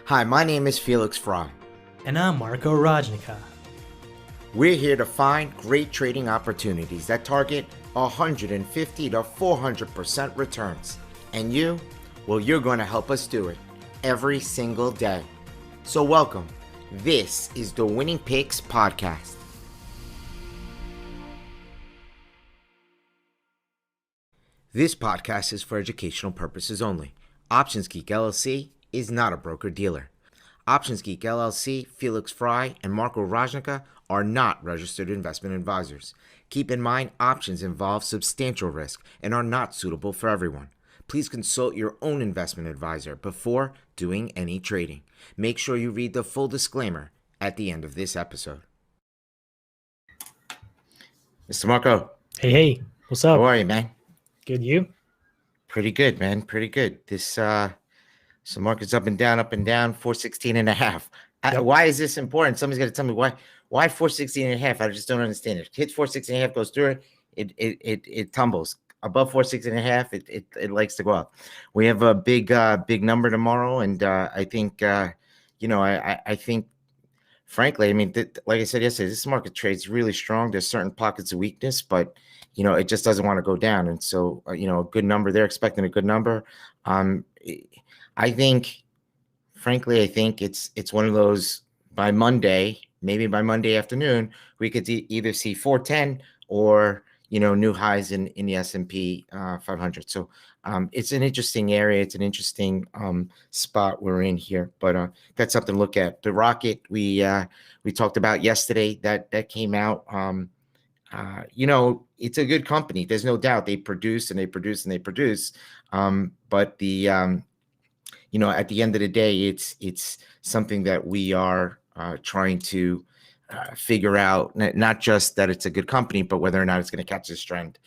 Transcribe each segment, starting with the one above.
Hi, my name is Felix Frey. And I'm ARKK. We're here to find great trading opportunities that target 150 to 400% returns. And you? Well, you're going to help us do it every single day. So welcome. This is the Winning Picks Podcast. This podcast is for educational purposes only. Options Geek LLC is not a broker-dealer. Options Geek LLC, Felix Frey, and Marco Rajnica are not registered investment advisors. Keep in mind, options involve substantial risk and are not suitable for everyone. Please consult your own investment advisor before doing any trading. Make sure you read the full disclaimer at the end of this episode. Mr. Marco. Hey, what's up? How are you, man? Good, you? Pretty good, man. Pretty good. So market's up and down, 416 and a half. Yep. Why is this important? Somebody's got to tell me why 416 and a half. I just don't understand it. Hits 416 and a half, goes through it tumbles. Above 416 and a half, it likes to go up. We have a big number tomorrow, and I think I think frankly, I mean, like I said yesterday, this market trades really strong. There's certain pockets of weakness, but it just doesn't want to go down. And so a good number. They're expecting a good number. I think it's one of those by Monday, maybe by Monday afternoon, we could either see 410 or, new highs in the S&P 500. So it's an interesting area. It's an interesting spot we're in here, but that's something to look at. The rocket we talked about yesterday that came out. It's a good company. There's no doubt they produce and they produce and they produce. But the at the end of the day, it's something that we are trying to figure out, not just that it's a good company, but whether or not it's going to catch this trend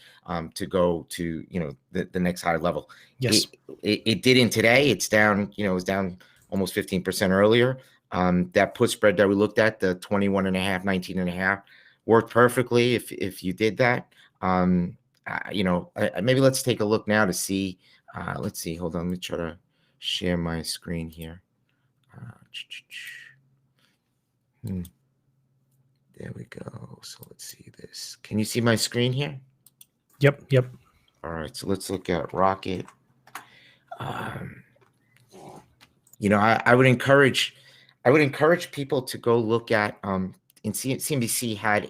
to go to, the next high level. Yes. It didn't today. It's down, it was down almost 15% earlier. That put spread that we looked at, the 21.5, 19.5, worked perfectly if you did that. Maybe let's take a look now to see. Let's see. Hold on. Let me try to share my screen here. There we go. So let's see this. Can you see my screen here? Yep. All right. So let's look at Rocket. I would encourage people to go look at and CNBC had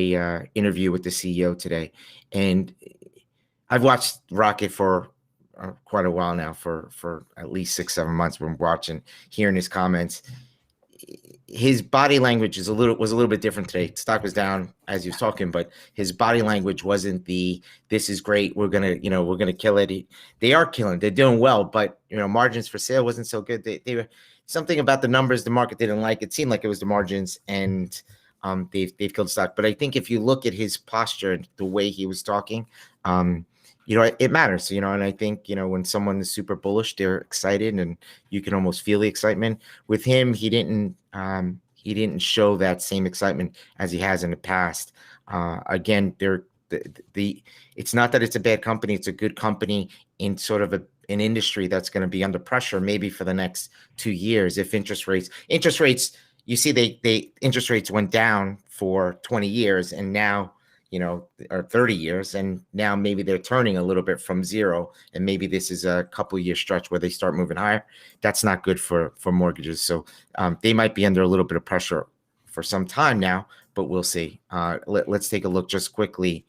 a interview with the CEO today, and I've watched Rocket for quite a while now, for at least 6-7 months. Been watching, hearing his comments. His body language was a little bit different today. Stock was down as he was talking, but his body language wasn't this is great, we're gonna kill it. They are killing, they're doing well, but margins for sale wasn't so good. They were something about the numbers the market didn't like. It seemed like it was the margins, and they've killed stock. But I think if you look at his posture and the way he was talking, it matters, and I think, when someone is super bullish, they're excited, and you can almost feel the excitement. With him, he didn't show that same excitement as he has in the past. Again, it's not that it's a bad company. It's a good company in sort of an industry that's going to be under pressure maybe for the next 2 years. If interest rates, you see interest rates went down for 20 years and now, or 30 years, and now maybe they're turning a little bit from zero, and maybe this is a couple year stretch where they start moving higher. That's not good for mortgages. So they might be under a little bit of pressure for some time now, but we'll see. Let's take a look just quickly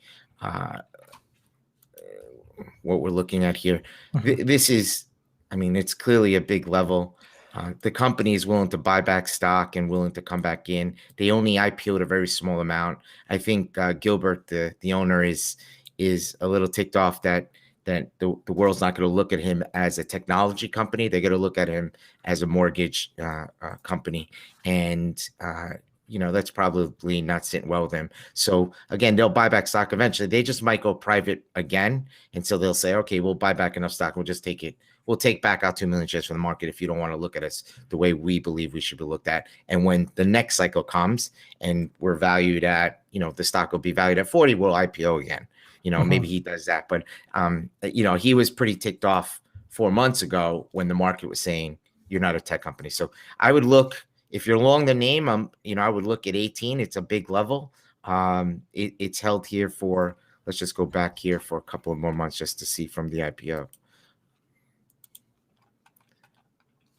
what we're looking at here. This is, it's clearly a big level. The company is willing to buy back stock and willing to come back in. They only IPO'd a very small amount. I think Gilbert, the owner, is a little ticked off that the world's not going to look at him as a technology company. They're going to look at him as a mortgage company, and that's probably not sitting well with them. So again, they'll buy back stock eventually. They just might go private again, and so they'll say, okay, we'll buy back enough stock. We'll just take it. We'll take back our 2 million shares from the market if you don't want to look at us the way we believe we should be looked at. And when the next cycle comes and we're valued at, the stock will be valued at 40, we'll IPO again. Maybe he does that. But, he was pretty ticked off 4 months ago when the market was saying you're not a tech company. So I would look, if you're long the name, I would look at 18. It's a big level. It's held here for, let's just go back here for a couple of more months just to see from the IPO.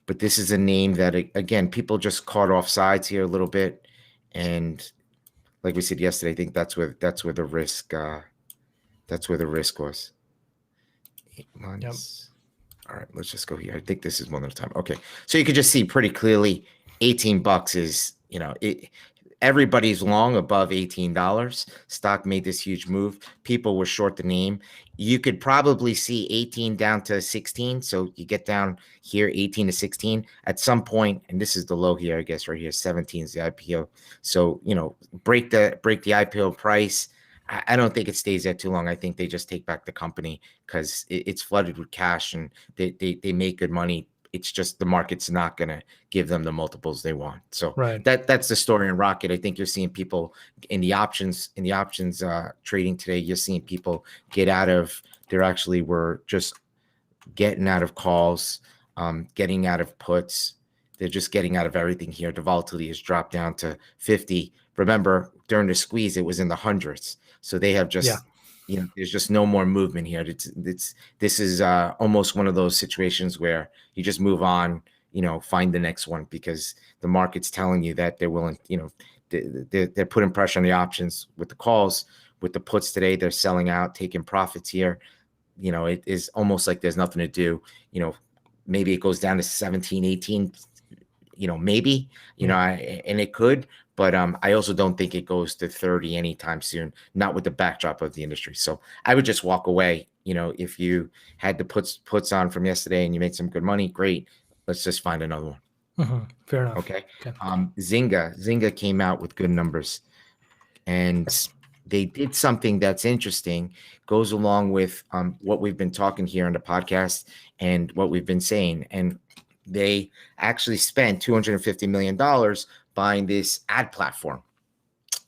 But this is a name that, again, people just caught off sides here a little bit. And like we said yesterday, I think that's where the risk, was. 8 months. Yep. All right, let's just go here. I think this is one at a time. Okay. So you can just see pretty clearly $18 is, everybody's long above $18. Stock made this huge move. People were short the name. You could probably see 18 down to 16. So you get down here, 18 to 16 at some point, and this is the low here, I guess, right here. 17 is the IPO. So, break the IPO price. I don't think it stays there too long. I think they just take back the company because it's flooded with cash and they make good money. It's just the market's not going to give them the multiples they want. So that's the story in Rocket. I think you're seeing people in the options trading today. You're seeing people get out of. There actually were just getting out of calls, getting out of puts. They're just getting out of everything here. The volatility has dropped down to 50. Remember, during the squeeze, it was in the hundreds. So they have just, there's just no more movement here. This is almost one of those situations where you just move on, find the next one because the market's telling you that they're willing, they're putting pressure on the options with the calls, with the puts today. They're selling out, taking profits here. It is almost like there's nothing to do. Maybe it goes down to 17, 18, maybe, and it could. But I also don't think it goes to 30 anytime soon, not with the backdrop of the industry. So I would just walk away. If you had the puts on from yesterday and you made some good money, great. Let's just find another one. Mm-hmm. Fair enough. Okay. Zynga came out with good numbers, and they did something that's interesting, goes along with what we've been talking here on the podcast and what we've been saying. And they actually spent $250 million buying this ad platform.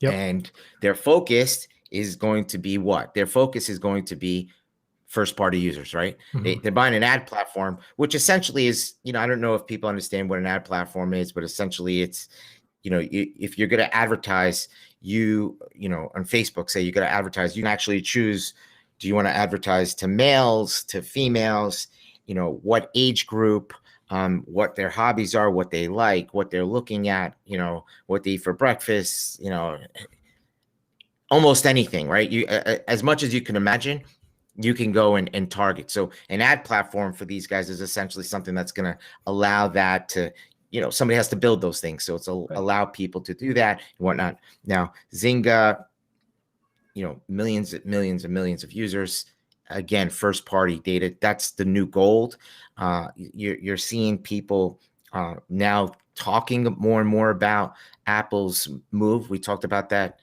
Yep. And their focus is going to be what? Their focus is going to be first-party users, right? Mm-hmm. They're buying an ad platform, which essentially is, I don't know if people understand what an ad platform is, but essentially it's, if you're going to advertise, on Facebook, say you're going to advertise, you can actually choose, do you want to advertise to males, to females, what age group, what their hobbies are, what they like, what they're looking at, what they eat for breakfast, almost anything, right? You, as much as you can imagine, you can go and target. So an ad platform for these guys is essentially something that's going to allow that to, somebody has to build those things. So it's allow people to do that and whatnot. Now, Zynga, millions and millions of users. Again, first party data, that's the new gold. You're seeing people now talking more and more about Apple's move. We talked about that,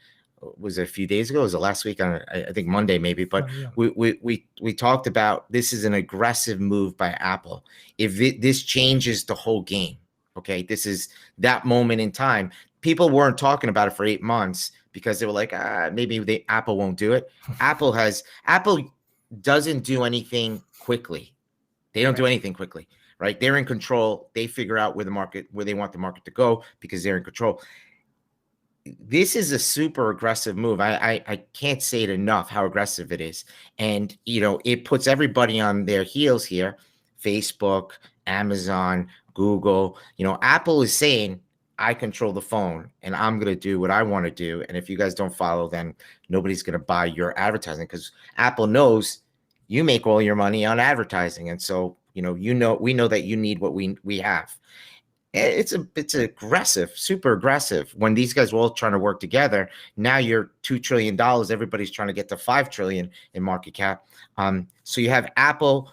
was it a few days ago? Was it last week? I think Monday maybe, but we talked about this is an aggressive move by Apple. If this changes the whole game, okay, this is that moment in time. People weren't talking about it for 8 months because they were like, maybe Apple won't do it. Apple doesn't do anything quickly. They don't do anything quickly, right? They're in control. They figure out where they want the market to go because they're in control. This is a super aggressive move. I can't say it enough how aggressive it is. And, it puts everybody on their heels here. Facebook, Amazon, Google, Apple is saying, I control the phone and I'm going to do what I want to do. And if you guys don't follow, then nobody's going to buy your advertising because Apple knows you make all your money on advertising. And so, we know that you need what we have. It's aggressive, super aggressive when these guys were all trying to work together. Now you're $2 trillion. Everybody's trying to get to 5 trillion in market cap. So you have Apple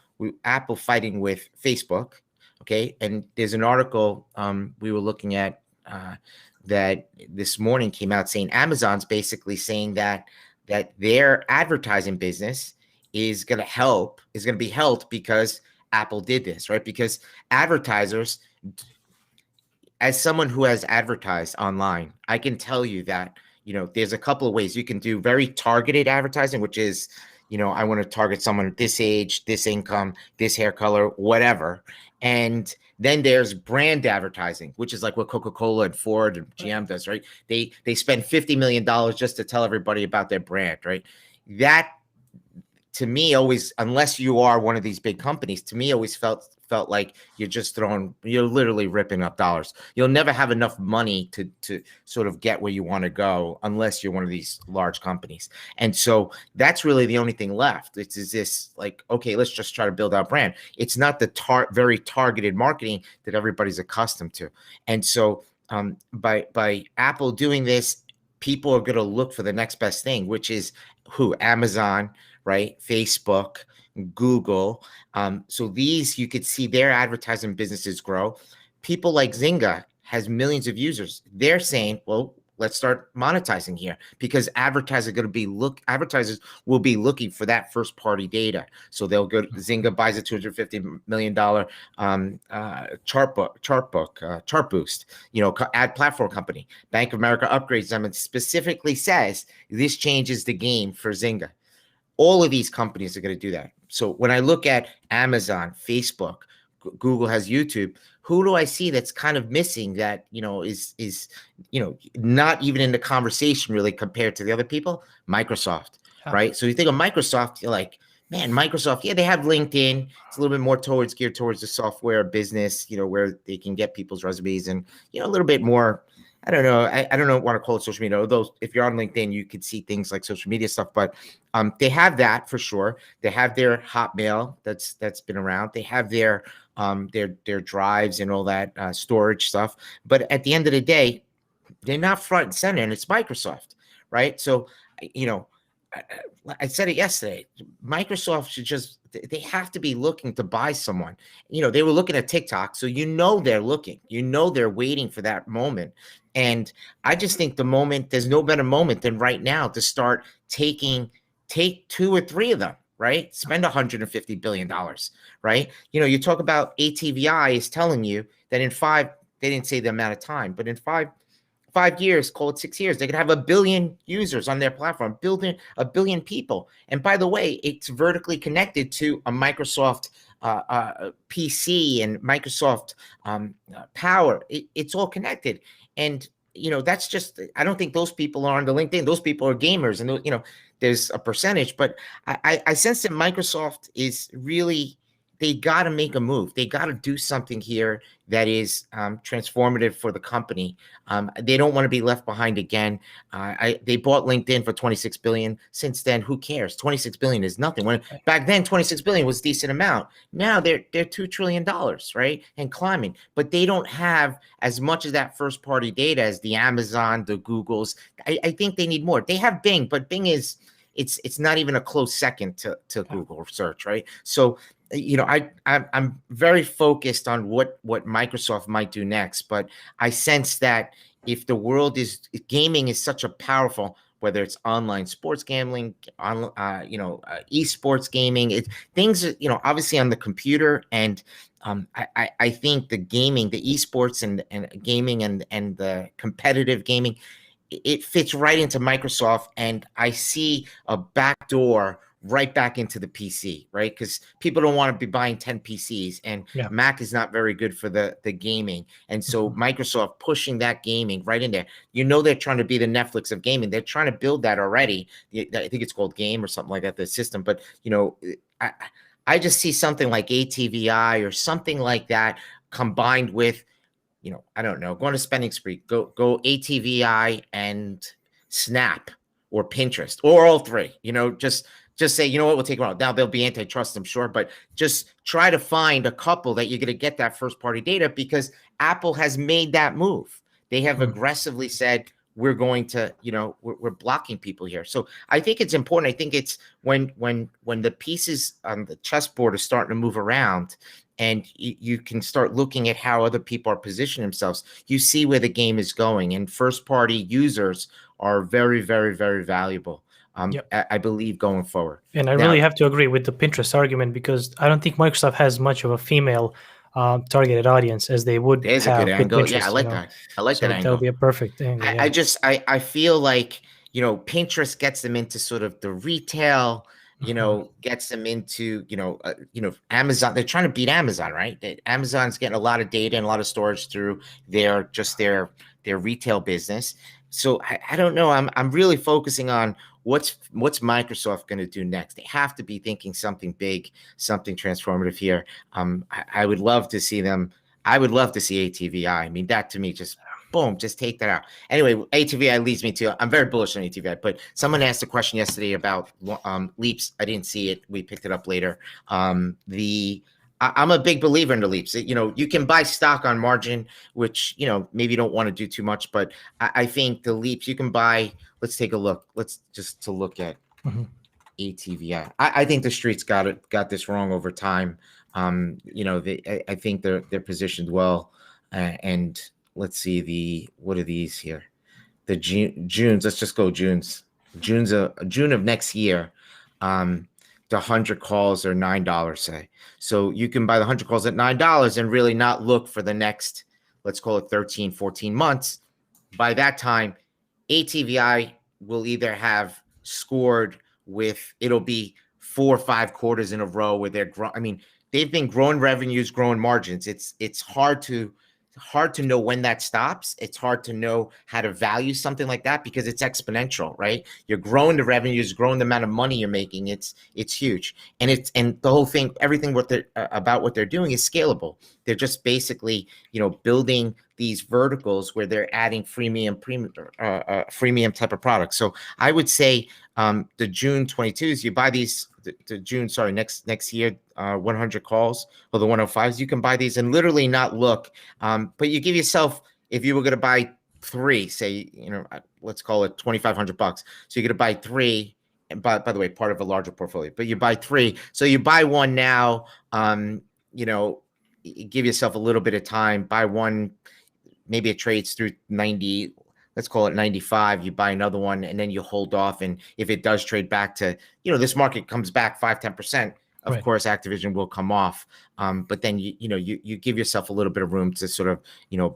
fighting with Facebook. Okay. And there's an article we were looking at that this morning came out saying Amazon's basically saying that their advertising business is going to be helped because Apple did this, right? Because advertisers, as someone who has advertised online, I can tell you that, there's a couple of ways you can do very targeted advertising, which is, I want to target someone this age, this income, this hair color, whatever. And then there's brand advertising, which is like what Coca-Cola and Ford and GM does, right? They spend $50 million just to tell everybody about their brand, right? That, to me, always, unless you are one of these big companies, to me always felt like you're literally ripping up dollars. You'll never have enough money to sort of get where you want to go unless you're one of these large companies. And so that's really the only thing left. Is this like, okay, let's just try to build our brand. It's not the very targeted marketing that everybody's accustomed to. And so by Apple doing this, people are going to look for the next best thing, which is Amazon, right? Facebook, Google. So these, you could see their advertising businesses grow. People like Zynga has millions of users. They're saying, well, let's start monetizing here, because advertisers will be looking for that first party data. So they'll go to Zynga, buys a $250 million chart boost, ad platform company. Bank of America upgrades them and specifically says this changes the game for Zynga. All of these companies are going to do that. So when I look at Amazon, Facebook, Google has YouTube, who do I see that's kind of missing that, is not even in the conversation really compared to the other people? Microsoft, right? So you think of Microsoft, you're like, man, Microsoft, yeah, they have LinkedIn. It's a little bit more geared towards the software business, where they can get people's resumes and, a little bit more, I don't know. I don't want to call it social media. Although if you're on LinkedIn, you could see things like social media stuff. But they have that for sure. They have their Hotmail that's been around. They have their drives and all that storage stuff. But at the end of the day, they're not front and center, and it's Microsoft, right? So I said it yesterday. Microsoft they have to be looking to buy someone. They were looking at TikTok, so they're looking. They're waiting for that moment. And I just think there's no better moment than right now to start take 2 or 3 of them, right? Spend $150 billion, right? You talk about ATVI is telling you that in 5, they didn't say the amount of time, but in 5 years, call it 6 years, they could have 1 billion users on their platform, building 1 billion people. And by the way, it's vertically connected to a Microsoft PC and Microsoft Power. It's all connected. And, that's just, I don't think those people are on the LinkedIn. Those people are gamers, and, there's a percentage, but I sense that Microsoft is really, they got to make a move. They got to do something here that is transformative for the company. They don't want to be left behind again. They bought LinkedIn for $26 billion. Since then, who cares? $26 billion is nothing. When back then, $26 billion was a decent amount. Now they're $2 trillion, right, and climbing. But they don't have as much of that first party data as the Amazon, the Googles. I think they need more. They have Bing, but Bing is it's not even a close second to Google search, right? So I'm very focused on what Microsoft might do next, but I sense that if the world gaming is such a powerful, whether it's online sports gambling, on esports gaming, things obviously on the computer, and I think the gaming, the esports and gaming and the competitive gaming, it fits right into Microsoft, and I see a backdoor right back into the PC, right? Because people don't want to be buying 10 PCs, and Mac is not very good for the gaming. And so Microsoft pushing that gaming right in there. They're trying to be the Netflix of gaming. They're trying to build that already. I think it's called Game or something like that, the system. But, I just see something like ATVI or something like that combined with, I don't know, going to spending spree, go ATVI and Snap or Pinterest or all 3, just say, what, we'll take them out. Now there'll be antitrust, I'm sure, but just try to find a couple that you're going to get that first party data, because Apple has made that move. They have aggressively said, we're going to, we're blocking people here. So I think it's important. I think it's when the pieces on the chessboard are starting to move around, and you can start looking at how other people are positioning themselves, you see where the game is going, and first party users are very, very, very valuable. I believe going forward. And I really have to agree with the Pinterest argument, because I don't think Microsoft has much of a female targeted audience as they would There's have a good angle. Pinterest, Yeah, I like that. I like that angle. That'll be a perfect angle. I feel like, Pinterest gets them into sort of the retail gets them into, Amazon. They're trying to beat Amazon, right? Amazon's getting a lot of data and a lot of storage through their retail business. So I don't know. I'm really focusing on what's Microsoft going to do next. They have to be thinking something big, something transformative here. I would love to see them. I would love to see ATVI. I mean, that to me just boom, just take that out. Anyway, ATVI leads me to, I'm very bullish on ATVI, but someone asked a question yesterday about leaps. I didn't see it. We picked it up later. I'm a big believer in the leaps. You can buy stock on margin, which, maybe you don't want to do too much, but I think the leaps you can buy. Let's take a look. Let's just to look at ATVI. I think the street's got this wrong over time. I think they're positioned well, and let's see what are these here? The Junes. Let's just go Junes. June of next year. The 100 calls are $9, say. So you can buy the 100 calls at $9 and really not look for the next, let's call it 13, 14 months. By that time, ATVI will either have scored it'll be 4 or 5 quarters in a row where they've been growing revenues, growing margins. It's hard to know when that stops. It's hard to know how to value something like that because it's exponential, right? You're growing the revenues, growing the amount of money you're making. It's huge, and the whole thing, everything about what they're doing is scalable. They're just basically, building these verticals where they're adding freemium type of products. So I would say the June 22s, you buy these. The June, sorry, next year, 100 calls or the 105s, you can buy these and literally not look. But you give yourself, if you were going to buy 3, say, let's call it $2,500. So you're going to buy 3, and by the way, part of a larger portfolio. But you buy 3, so you buy one now. Give yourself a little bit of time. Buy one, maybe it trades through 90. Let's call it 95. You buy another one, and then you hold off. And if it does trade back to, this market comes back 5-10%, of course, Activision will come off. But then you give yourself a little bit of room to sort of,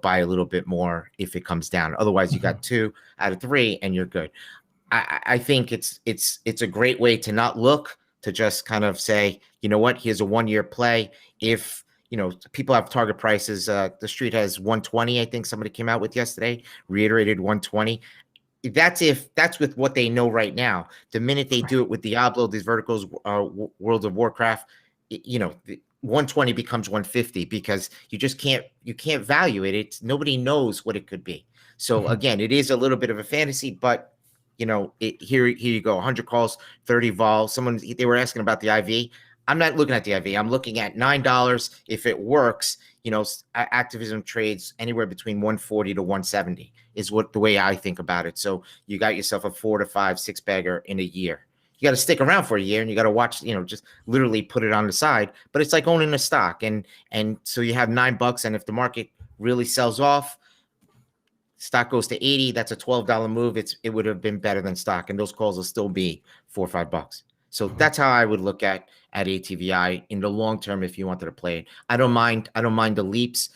buy a little bit more if it comes down. Otherwise, you got 2 out of 3, and you're good. I think it's a great way to not look, to just kind of say, you know what, here's a 1-year play. If people have target prices. The street has 120. I think somebody came out with yesterday, reiterated 120. That's with what they know right now. The minute they do it with Diablo, these verticals, World of Warcraft, 120 becomes 150 because you can't value it. Nobody knows what it could be. So again, it is a little bit of a fantasy, but here you go. 100 calls, 30 vols. They were asking about the IV. I'm not looking at the IV. I'm looking at $9. If it works, Activision trades anywhere between 140 to 170 is the way I think about it. So you got yourself a 4 to 5, 6 bagger in a year. You got to stick around for a year, and you got to watch, just literally put it on the side. But it's like owning a stock, and so you have $9, and if the market really sells off, stock goes to 80. That's a $12 move. It would have been better than stock, and those calls will still be $4 or $5. So that's how I would look at ATVI in the long term if you wanted to play it. I don't mind the leaps.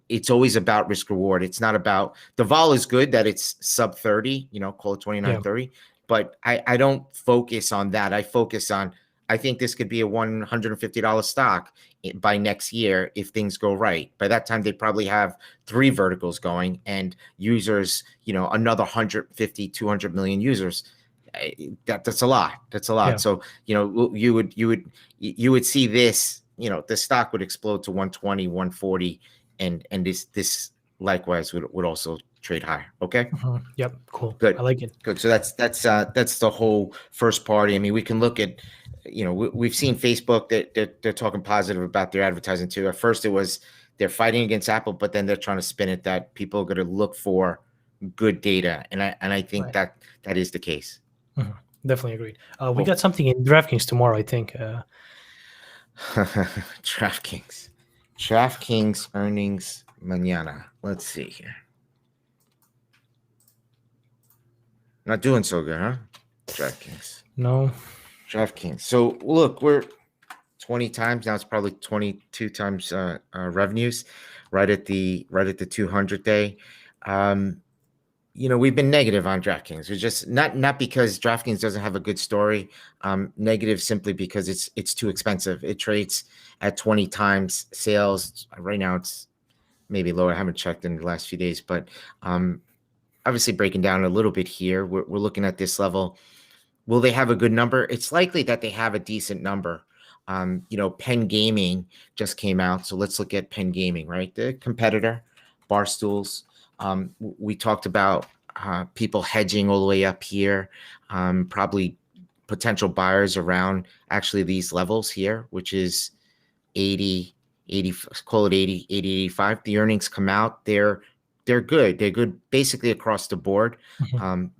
It's always about risk reward. It's not about the vol is good that it's sub 30, call it 29, 30. But I don't focus on that. I focus on, I think this could be a $150 stock by next year if things go right. By that time, they probably have 3 verticals going and users, another 150, 200 million users. That's a lot. Yeah. So, you would see this, the stock would explode to 120, 140, and this likewise would also trade higher. Okay. Yep. Cool. Good. I like it. Good. So that's the whole first party. I mean, we can look at, we've seen Facebook that they're talking positive about their advertising too. At first it was they're fighting against Apple, but then they're trying to spin it that people are going to look for good data. And I think that is the case. Definitely agreed. We got something in Draftkings tomorrow, I think. Draftkings earnings mañana. Let's see here. Not doing so good, huh? Draftkings. No. Draftkings. So look, we're 20 times now. It's probably 22 times revenues, right at the 200 day. we've been negative on DraftKings. It's just not because DraftKings doesn't have a good story. Negative simply because it's too expensive. It trades at 20 times sales. Right now it's maybe lower. I haven't checked in the last few days, but obviously breaking down a little bit here, we're looking at this level. Will they have a good number? It's likely that they have a decent number. Penn Gaming just came out, so let's look at Penn Gaming, right? The competitor, Barstools. We talked about people hedging all the way up here, probably potential buyers around actually these levels here, which is 80, call it 80, 85. The earnings come out. They're good. They're good basically across the board.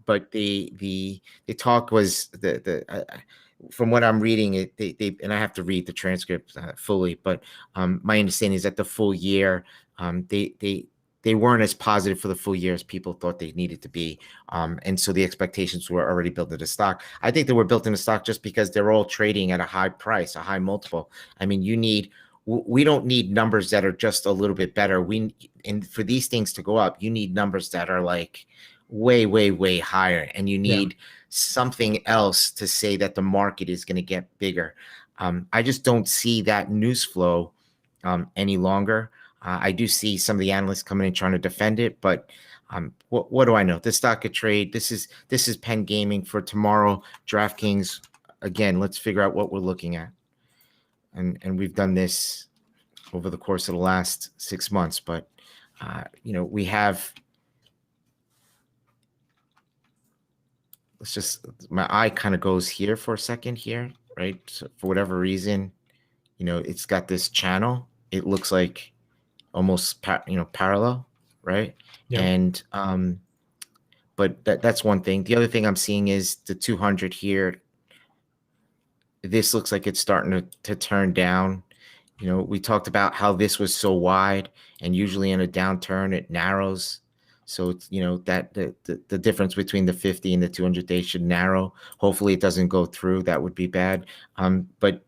But the talk was from what I'm reading, they and I have to read the transcript fully, but my understanding is that the full year, they weren't as positive for the full year as people thought they needed to be. And so the expectations were already built into stock. I think they were built into stock just because they're all trading at a high price, a high multiple. I mean, we don't need numbers that are just a little bit better. And for these things to go up, you need numbers that are like way, way, way higher. And you need something else to say that the market is going to get bigger. I just don't see that news flow any longer. I do see some of the analysts coming in trying to defend it, but what do I know? The stock could trade. This is Penn Gaming for tomorrow. DraftKings. Again, let's figure out what we're looking at. And we've done this over the course of the last 6 months, but we have. My eye kind of goes here for a second here, right? So for whatever reason, it's got this channel. It looks like almost parallel, right? Yeah. And but that's one thing. The other thing I'm seeing is the 200 here. This looks like it's starting to turn down. We talked about how this was so wide, and usually in a downturn it narrows. So it's that the difference between the 50 and the 200 days should narrow. Hopefully it doesn't go through. That would be bad. But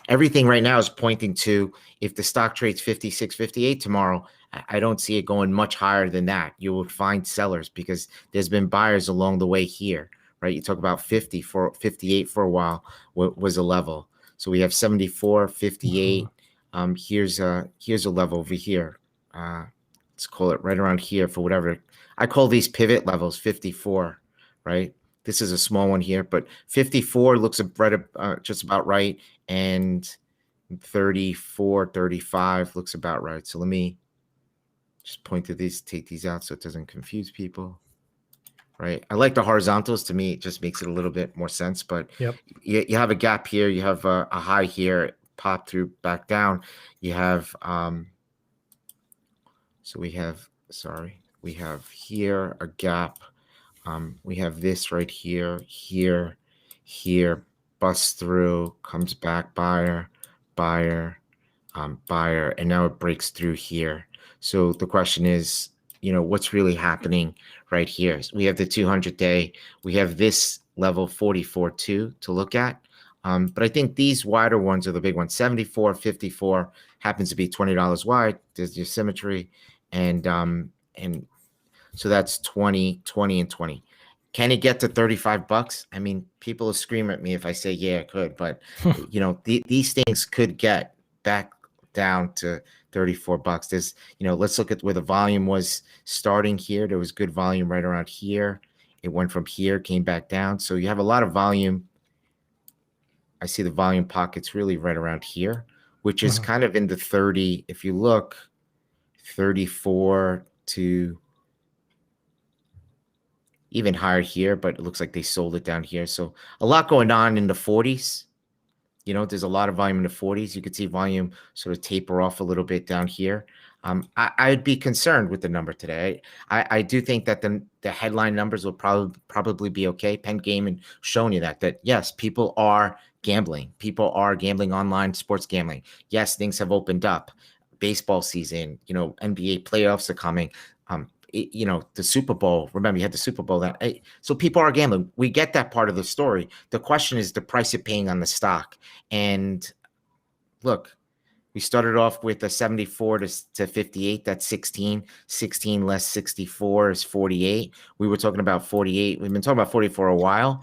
everything right now is pointing to, if the stock trades 56, 58 tomorrow, I don't see it going much higher than that. You will find sellers because there's been buyers along the way here, right? You talk about 58 for a while was a level. So we have 74, 58. Here's a level over here. Let's call it right around here for whatever. I call these pivot levels 54, right? This is a small one here, but 54 looks just about right. And 34, 35 looks about right. So let me just point to these, take these out so it doesn't confuse people, right? I like the horizontals. To me, it just makes it a little bit more sense, but you have a gap here. You have a high here, pop through back down. You have, so we have here a gap. We have this right here, busts through, comes back, buyer, and now it breaks through here. So the question is, what's really happening right here? So we have the 200-day. We have this level 44.2 to look at. But I think these wider ones are the big ones. 74, 54 happens to be $20 wide. There's your symmetry. And so that's 20, 20, and 20. Can it get to $35? I mean, people will scream at me if I say, yeah, it could. But, these things could get back down to $34. There's, let's look at where the volume was starting here. There was good volume right around here. It went from here, came back down. So you have a lot of volume. I see the volume pockets really right around here, which is kind of in the 30. If you look, 34 to even higher here, but it looks like they sold it down here. So a lot going on in the 40s. There's a lot of volume in the 40s. You could see volume sort of taper off a little bit down here. I'd be concerned with the number today. I do think that the headline numbers will probably be okay. Penn Gaming showing you that yes, people are gambling. People are gambling online, sports gambling. Yes, things have opened up. Baseball season, NBA playoffs are coming. The Super Bowl. Remember, you had the Super Bowl. So people are gambling. We get that part of the story. The question is the price you're paying on the stock. And look, We started off with a 74 to 58. That's 16. 16 less 64 is 48. We were talking about 48. We've been talking about 40 for a while.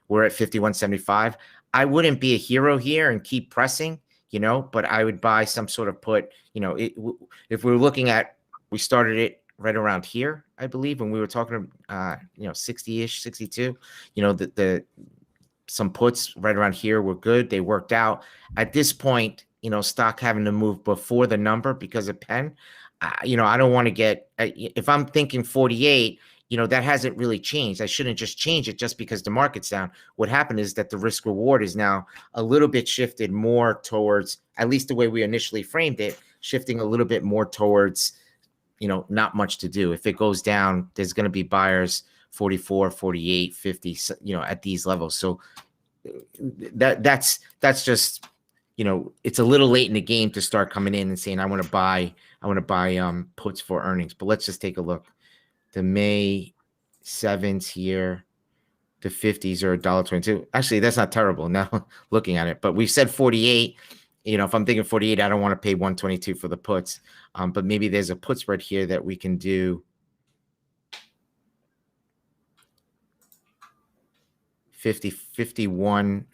We're at 51.75. I wouldn't be a hero here and keep pressing, but I would buy some sort of put, if we were looking at, we started it right around here, I believe, when we were talking, 60-ish, 62, some puts right around here were good. They worked out. At this point, stock having to move before the number because of pen, I don't want to get, if I'm thinking 48, that hasn't really changed. I shouldn't just change it just because the market's down. What happened is that the risk reward is now a little bit shifted more towards, at least the way we initially framed it, shifting a little bit more towards, not much to do. If it goes down, there's going to be buyers 44, 48, 50, at these levels. So that's just, it's a little late in the game to start coming in and saying, I want to buy puts for earnings. But let's just take a look. The May 7s here, the 50s are $1.22. Actually, that's not terrible now looking at it. But we said 48. If I'm thinking 48, I don't want to pay 122 for the puts. But maybe there's a put spread here that we can do. 51,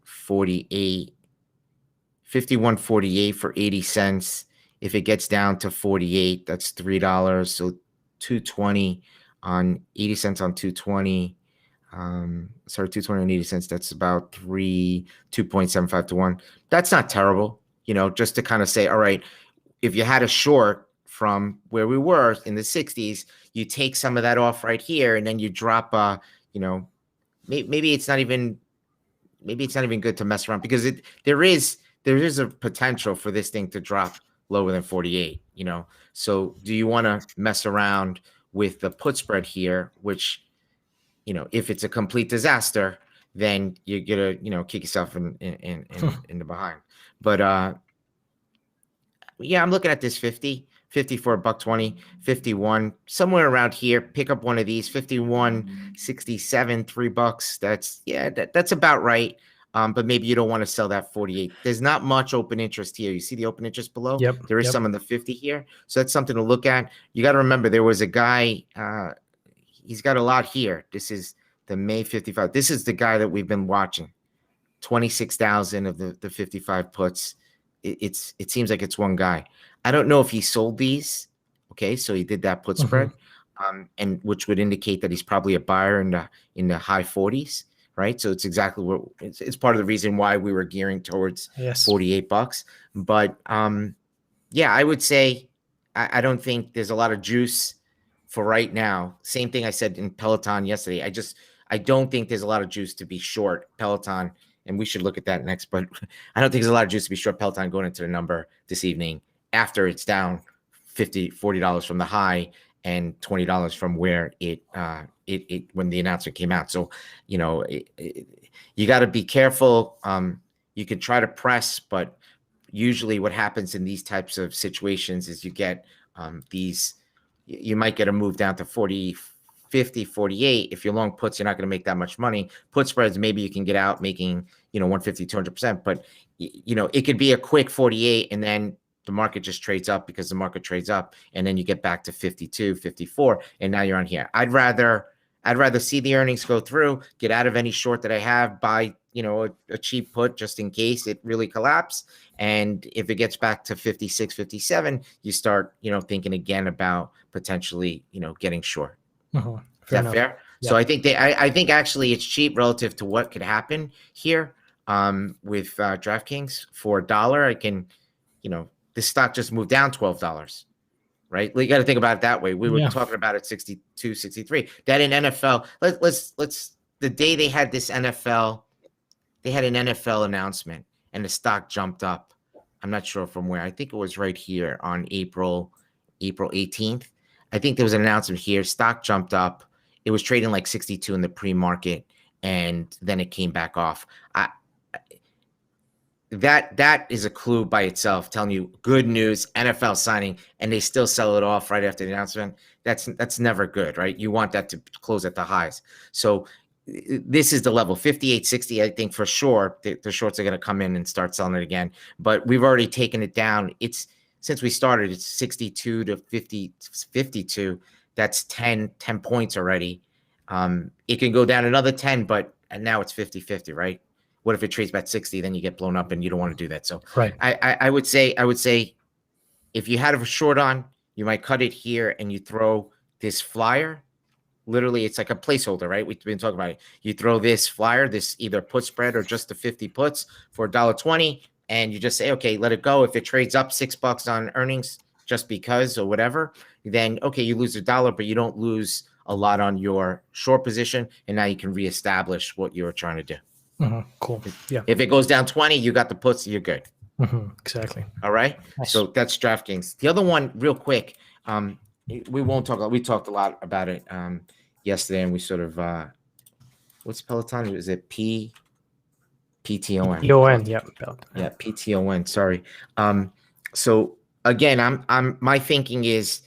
48 for 80 cents. If it gets down to 48, that's $3. So 220 on 80 cents on 220. 220 on 80 cents. That's about 2.75 to 1. That's not terrible, just to kind of say, all right, if you had a short from where we were in the 60s, you take some of that off right here, and then you drop, maybe it's not even good to mess around, because there is a potential for this thing to drop lower than 48, So do you want to mess around with the put spread here, which, if it's a complete disaster, then you're gonna, kick yourself in the behind. But yeah, I'm looking at this 50 for $1.20, 51, somewhere around here. Pick up one of these, 51.67, $3. That's about right. But maybe you don't want to sell that 48. There's not much open interest here. You see the open interest below? Yep. There is some in the 50 here. So that's something to look at. You got to remember, there was a guy, he's got a lot here. This is the May 55. This is the guy that we've been watching. 26,000 of the 55 puts. It seems like it's one guy. I don't know if he sold these. Okay, so he did that put spread, and which would indicate that he's probably a buyer in the high 40s. Right. So it's exactly what it's part of the reason why we were gearing towards $48. But yeah, I would say I don't think there's a lot of juice for right now. Same thing I said in Peloton yesterday. I don't think there's a lot of juice to be short Peloton, and we should look at that next. But I don't think there's a lot of juice to be short Peloton going into the number this evening after it's down $40 from the high and $20 from where it when the announcement came out. So, you got to be careful. You can try to press, but usually what happens in these types of situations is you get you might get a move down to 40, 50, 48. If you're long puts, you're not going to make that much money. Put spreads, maybe you can get out making, 150, 200%, but it could be a quick 48 and then the market just trades up because the market trades up, and then you get back to 52, 54, and now you're on here. I'd rather see the earnings go through, get out of any short that I have, buy, a cheap put just in case it really collapses. And if it gets back to 56, 57, you start, thinking again about potentially, getting short. Is that fair? Yeah. So I think actually it's cheap relative to what could happen here with Draftkings. For $1, I can, this stock just moved down $12, right? You got to think about it that way. We were talking about it 62, 63. That in NFL, let's the day they had this NFL, they had an NFL announcement and the stock jumped up. I'm not sure from where. I think it was right here on April 18th. I think there was an announcement here. Stock jumped up. It was trading like 62 in the pre-market, and then it came back off. That is a clue by itself, telling you good news, NFL signing, and they still sell it off right after the announcement. That's never good, right? You want that to close at the highs. So this is the level 58.60. I think for sure the shorts are going to come in and start selling it again, but we've already taken it down. It's since we started, it's 62 to 52. That's 10 points already. It can go down another 10, but now it's 50-50, right? What if it trades about 60? Then you get blown up and you don't want to do that. So Right. I would say if you had a short on, you might cut it here and you throw this flyer. Literally, it's like a placeholder, right? We've been talking about it. You throw this flyer, this either put spread or just the 50 puts for $1.20, and you just say, okay, let it go. If it trades up $6 on earnings just because or whatever, then okay, you lose $1, but you don't lose a lot on your short position, and now you can reestablish what you were trying to do. Cool. Yeah. If it goes down 20, you got the puts, you're good. Exactly. All right. Nice. So that's DraftKings. The other one, real quick, we won't talk. We talked a lot about it yesterday, and we sort of what's Peloton? Is it PTON? PTON, yeah. Peloton. Yeah, PTON. Sorry. So again, my thinking is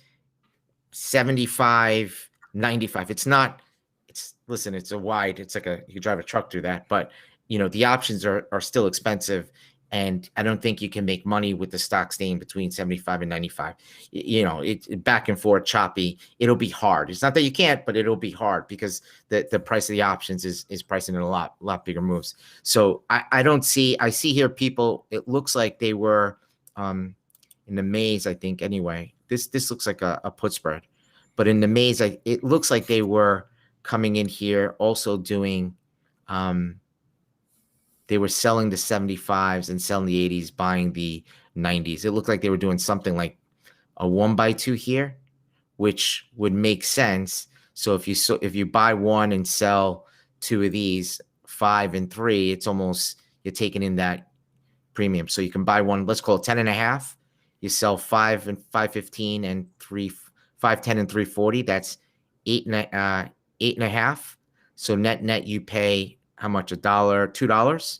75, 95. It's not. Listen. It's a wide. It's like you could drive a truck through that, but the options are still expensive. And I don't think you can make money with the stock staying between 75 and 95. It's back and forth, choppy. It'll be hard. It's not that you can't, but it'll be hard because the price of the options is pricing in a lot bigger moves. So I see here people, it looks like they were in the maze, I think, anyway. This looks like a put spread. But in the maze, it looks like they were coming in here also doing they were selling the 75s and selling the 80s, buying the 90s. It looked like they were doing something like a 1x2 here, which would make sense. So if you buy one and sell two of these, 5 and 3, it's almost you're taking in that premium. So you can buy one, let's call it 10.5. You sell 5 and 5.15 and 5.10 and 3.40. That's 8.5. So net you pay how much? $2,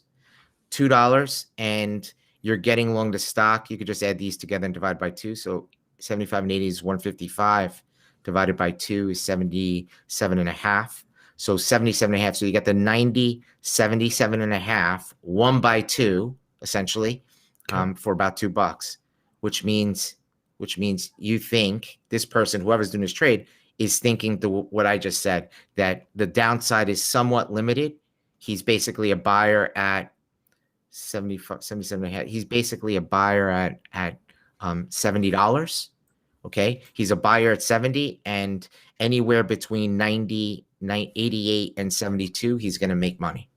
and you're getting along the stock. You could just add these together and divide by 2. So 75 and 80 is 155 divided by 2 is 77.5. So 77.5. So you got the 90, 77.5, 1 by 2, essentially, for about $2, which means you think this person, whoever's doing this trade, is thinking what I just said, that the downside is somewhat limited. He's basically a buyer at 77.5. He's basically a buyer at $70. Okay. He's a buyer at 70, and anywhere between 90, 88 and 72, he's going to make money.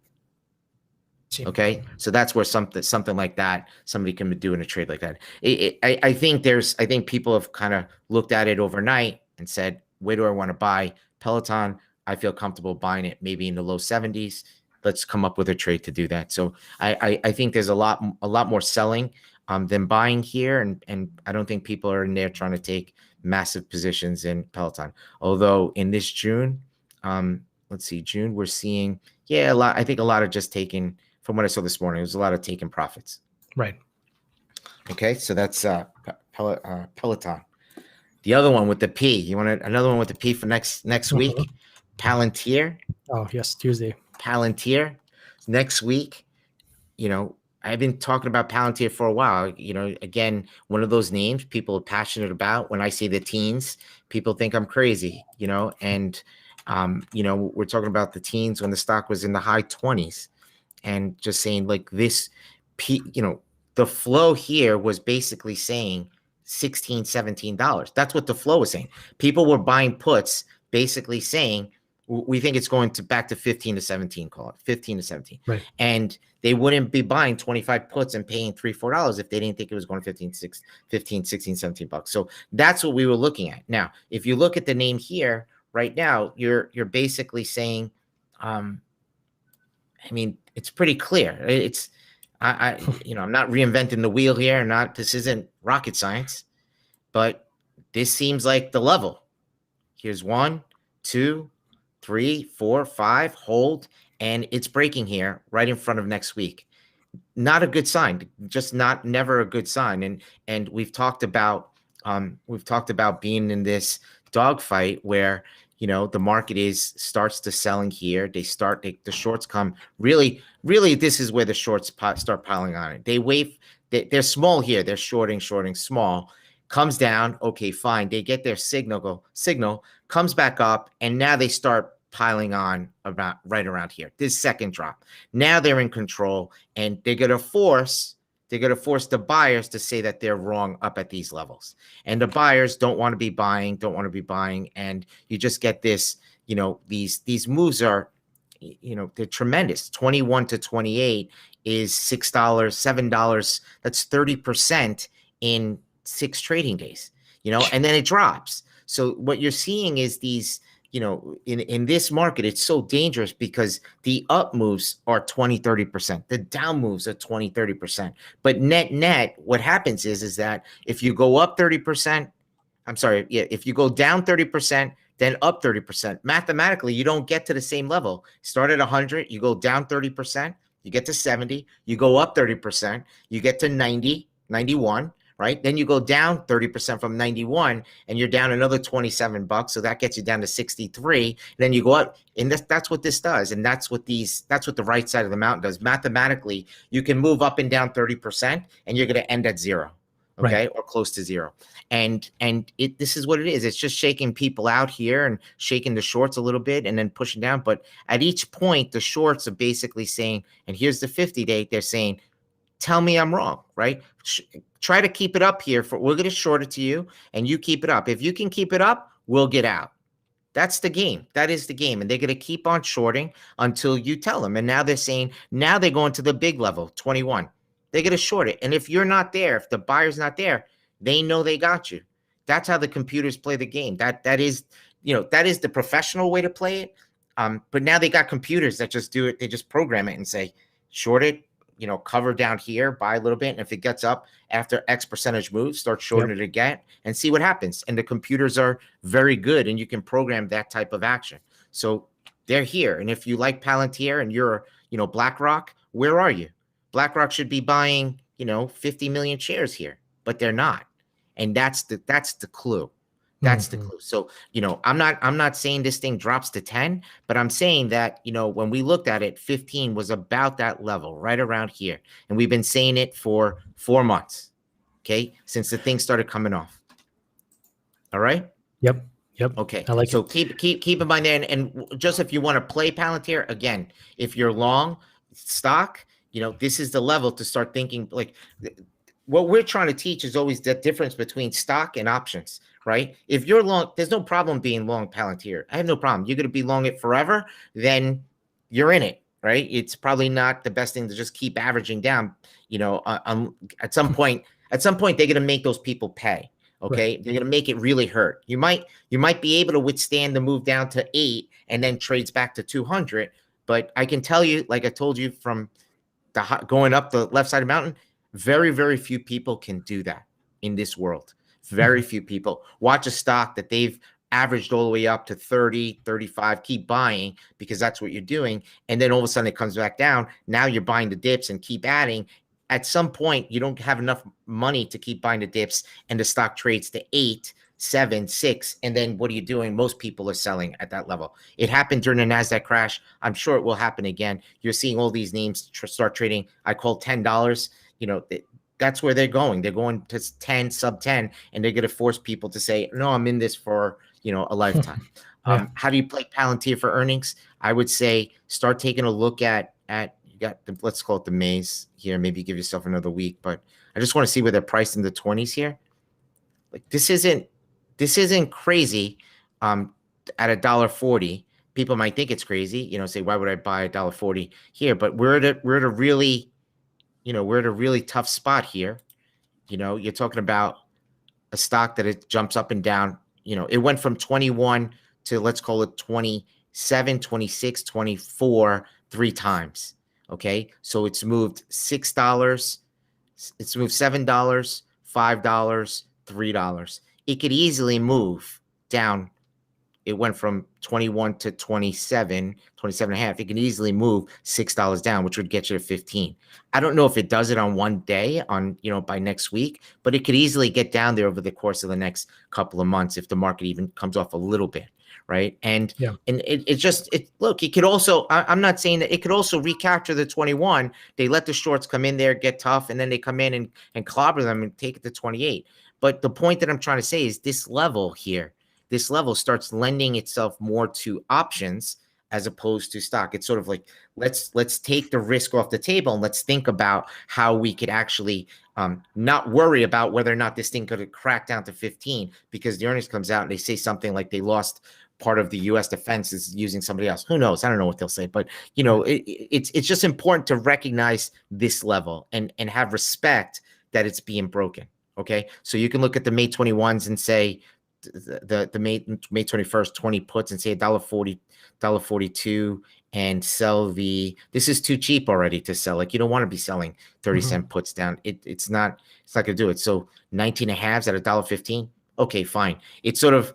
Okay. So that's where something like that, somebody can do in a trade like that. I think people have kind of looked at it overnight and said, where do I want to buy Peloton? I feel comfortable buying it maybe in the low 70s. Let's come up with a trade to do that. So I think there's a lot more selling than buying here, and I don't think people are in there trying to take massive positions in Peloton. Although in this June, let's see, June we're seeing a lot. I think a lot of just taking, from what I saw this morning, there's a lot of taking profits. Right. Okay, so that's Peloton. The other one with the P. You want another one with the P for next week? Palantir. Oh yes, Tuesday. Palantir next week. I've been talking about Palantir for a while. Again, one of those names people are passionate about. When I see the teens, people think I'm crazy. And we're talking about the teens when the stock was in the high 20s, and just saying like this. The flow here was basically saying $16, $17. That's what the flow was saying. People were buying puts, basically saying, we think it's going back to 15 to 17, call it 15 to 17. Right. And they wouldn't be buying 25 puts and paying $3, $4 if they didn't think it was going 15, 16, $17. So that's what we were looking at. Now, if you look at the name here right now, you're basically saying, it's pretty clear. I'm not reinventing the wheel here. This isn't rocket science, but this seems like the level. Here's 1, 2, 3, 4, 5, hold, and it's breaking here right in front of next week. Not a good sign, just never a good sign. And we've talked about being in this dogfight where, the market starts to selling here. The shorts come really, this is where the shorts start piling on it. They wait, they're small here. They're shorting small, comes down. Okay, fine. They get their signal, comes back up, and now they start piling on about right around here. This second drop. Now they're in control, and they're going to force the buyers to say that they're wrong up at these levels. And the buyers don't want to be buying, and you just get this, these moves are, they're tremendous. 21 to 28 is $6, $7. That's 30% in 6 trading days, and then it drops. So what you're seeing is these, in this market, it's so dangerous because the up moves are 20, 30%. The down moves are 20, 30%. But net, what happens is that if you go up 30%, if you go down 30%, then up 30%, mathematically, you don't get to the same level. Start at 100, you go down 30%, you get to 70, you go up 30%, you get to 90, 91, right? Then you go down 30% from 91 and you're down another $27. So that gets you down to 63. And then you go up, and that's what this does. And that's what the right side of the mountain does. Mathematically, you can move up and down 30% and you're going to end at zero. Okay. Right. Or close to zero. And this is what it is. It's just shaking people out here and shaking the shorts a little bit and then pushing down. But at each point, the shorts are basically saying, and here's the 50-day, they're saying, tell me I'm wrong, right? Try to keep it up here. We're going to short it to you and you keep it up. If you can keep it up, we'll get out. That's the game. That is the game. And they're going to keep on shorting until you tell them. And now they're saying, now they're going to the big level, 21. They're going to short it. And if you're not there, if the buyer's not there, they know they got you. That's how the computers play the game. That is the professional way to play it. But now they got computers that just do it. They just program it and say, short it, cover down here, buy a little bit. And if it gets up after X percentage moves, start shorting it again and see what happens. And the computers are very good and you can program that type of action. So they're here. And if you like Palantir and you're, BlackRock, where are you? BlackRock should be buying, 50 million shares here, but they're not. And that's the clue. That's the clue. So, I'm not saying this thing drops to 10, but I'm saying that, when we looked at it, 15 was about that level right around here. And we've been saying it for 4 months. Okay. Since the thing started coming off. All right. Yep. Okay. I like so it. keep in mind there. And just if you want to play Palantir again, if you're long stock, this is the level to start thinking like what we're trying to teach is always the difference between stock and options, right? If you're long, there's no problem being long Palantir. I have no problem. You're going to be long it forever, then you're in it, right? It's probably not the best thing to just keep averaging down. At some point, they're going to make those people pay. Okay. Right. They're going to make it really hurt. You might be able to withstand the move down to 8 and then trades back to 200. But I can tell you, like I told you from going up the left side of the mountain, very, very few people can do that in this world. Very few people. Watch a stock that they've averaged all the way up to 30, 35, keep buying because that's what you're doing. And then all of a sudden it comes back down. Now you're buying the dips and keep adding. At some point, you don't have enough money to keep buying the dips and the stock trades to 8, 7, 6. And then what are you doing? Most people are selling at that level. It happened during the NASDAQ crash. I'm sure it will happen again. You're seeing all these names start trading. I call $10. That's where they're going. They're going to 10, sub 10, and they're going to force people to say, no, I'm in this for, a lifetime. How do you play Palantir for earnings? I would say start taking a look at you got let's call it the maze here. Maybe give yourself another week, but I just want to see where they're priced in the 20s here. Like this isn't crazy. At $1.40, people might think it's crazy, say, why would I buy $1.40 here? But we're at a really tough spot here. You're talking about a stock that it jumps up and down. It went from 21 to let's call it 27, 26, 24, 3 times. Okay. So it's moved $6. It's moved $7, $5, $3. It could easily move down it went from 21 to 27, 27 and a half. It can easily move $6 down, which would get you to 15. I don't know if it does it on one day, on, by next week, but it could easily get down there over the course of the next couple of months if the market even comes off a little bit, right? And look, it could also, I'm not saying that it could also recapture the 21. They let the shorts come in there, get tough, and then they come in and clobber them and take it to 28. But the point that I'm trying to say is this level here, this level starts lending itself more to options as opposed to stock. It's sort of like, let's take the risk off the table and let's think about how we could actually not worry about whether or not this thing could crack down to 15, because the earnings comes out and they say something like they lost part of the U.S. defense is using somebody else. Who knows? I don't know what they'll say, but it's just important to recognize this level and have respect that it's being broken. Okay, so you can look at the May 21s and say the May 21st 20 puts and say $1.40, $1.42, and sell this is too cheap already to sell. Like, you don't want to be selling 30-cent puts down. It's not gonna do it. So 19 and a halves at $1.15. Okay, fine. It's sort of,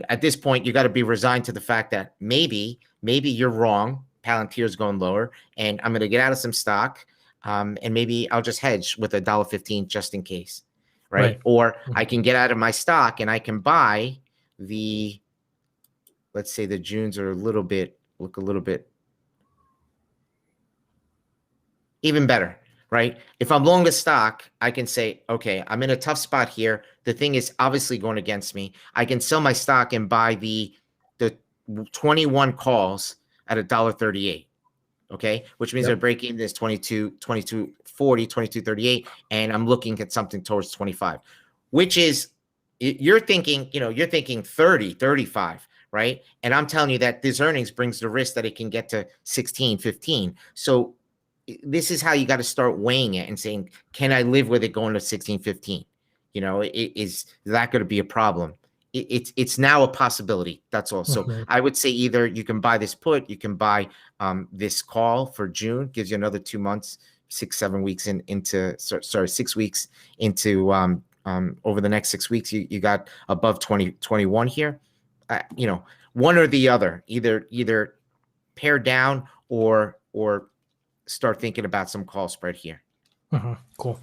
at this point, you got to be resigned to the fact that maybe you're wrong. Palantir's going lower, and I'm going to get out of some stock, and maybe I'll just hedge with $1.15 just in case, right? Or I can get out of my stock and I can buy let's say the Junes are look a little bit even better. Right? If I'm long a stock, I can say, okay, I'm in a tough spot here. The thing is obviously going against me. I can sell my stock and buy the 21 calls at $1.38. Okay, which means they're breaking this 22.40, 22.38, and I'm looking at something towards 25, which is you're thinking 30, 35, right? And I'm telling you that this earnings brings the risk that it can get to 16, 15. So this is how you got to start weighing it and saying, can I live with it going to 16, 15? Is that going to be a problem? It's now a possibility. That's all. So I would say either you can buy this put, you can buy this call for June, gives you another 2 months, 6 weeks into 6 weeks into over the next 6 weeks, you got above 21 here. One or the other, either pare down or start thinking about some call spread here. Cool.